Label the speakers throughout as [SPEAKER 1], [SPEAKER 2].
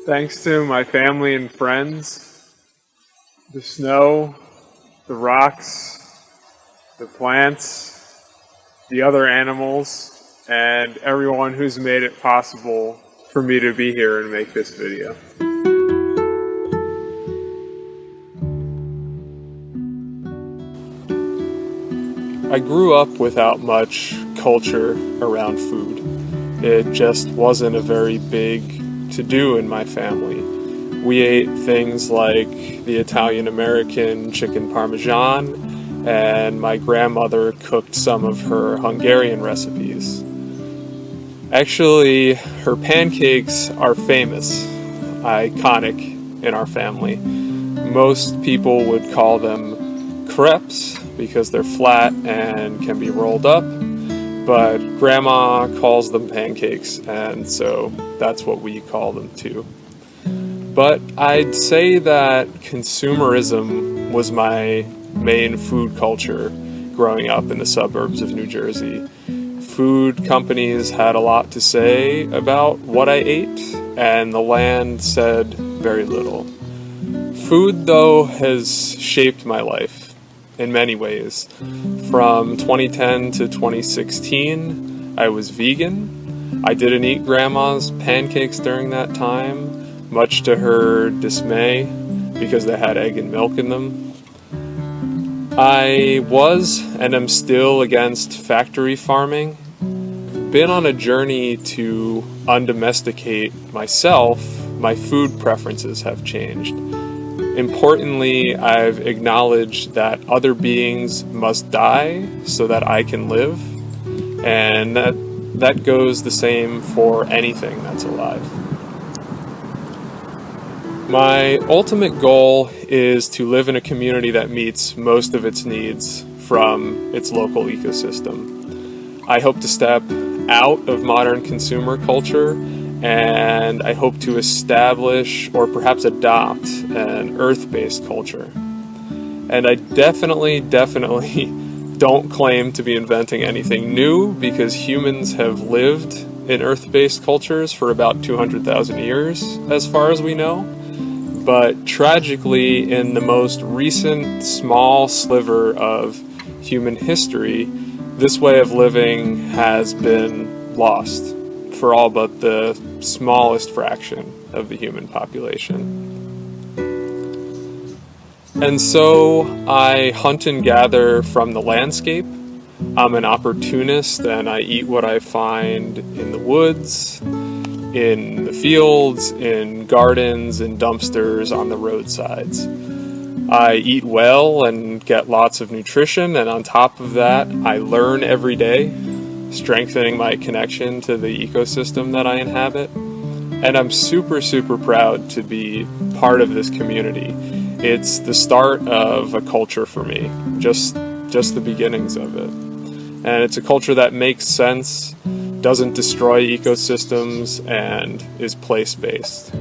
[SPEAKER 1] Thanks to my family and friends, the snow, the rocks, the plants, the other animals, and everyone who's made it possible for me to be here and make this video. I grew up without much culture around food. It just wasn't a very big to-do in my family. We ate things like the Italian-American chicken parmesan, and my grandmother cooked some of her Hungarian recipes. Actually, her pancakes are famous, iconic in our family. Most people would call them crepes because they're flat and can be rolled up, but Grandma calls them pancakes, and so that's what we call them too. But I'd say that consumerism was my main food culture growing up in the suburbs of New Jersey. Food companies had a lot to say about what I ate, and the land said very little. Food, though, has shaped my life in many ways. From 2010 to 2016, I was vegan. I didn't eat Grandma's pancakes during that time, much to her dismay, because they had egg and milk in them. I was, and am still, against factory farming. Been on a journey to undomesticate myself. My food preferences have changed. Importantly, I've acknowledged that other beings must die so that I can live, and that goes the same for anything that's alive. My ultimate goal is to live in a community that meets most of its needs from its local ecosystem. I hope to step out of modern consumer culture, and I hope to establish or perhaps adopt an earth-based culture. And I definitely don't claim to be inventing anything new, because humans have lived in earth-based cultures for about 200,000 years, as far as we know. But tragically, in the most recent small sliver of human history, this way of living has been lost for all but the smallest fraction of the human population. And so I hunt and gather from the landscape. I'm an opportunist, and I eat what I find in the woods, in the fields, in gardens, in dumpsters, on the roadsides. I eat well and get lots of nutrition, and on top of that, I learn every day, strengthening my connection to the ecosystem that I inhabit. And I'm super proud to be part of this community. It's the start of a culture for me, just the beginnings of it. And it's a culture that makes sense, doesn't destroy ecosystems, and is place-based.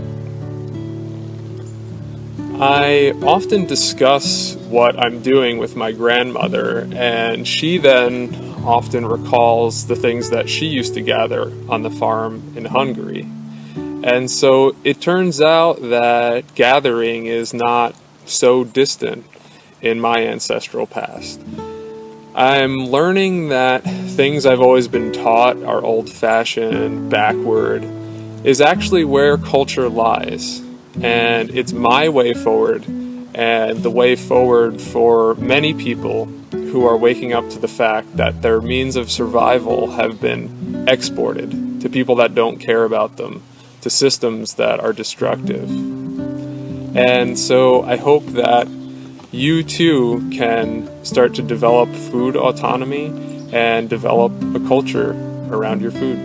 [SPEAKER 1] I often discuss what I'm doing with my grandmother, and she then often recalls the things that she used to gather on the farm in Hungary. And so it turns out that gathering is not so distant in my ancestral past. I'm learning that things I've always been taught are old-fashioned, backward, is actually where culture lies. And it's my way forward, and the way forward for many people who are waking up to the fact that their means of survival have been exported to people that don't care about them, to systems that are destructive. And so I hope that you too can start to develop food autonomy and develop a culture around your food.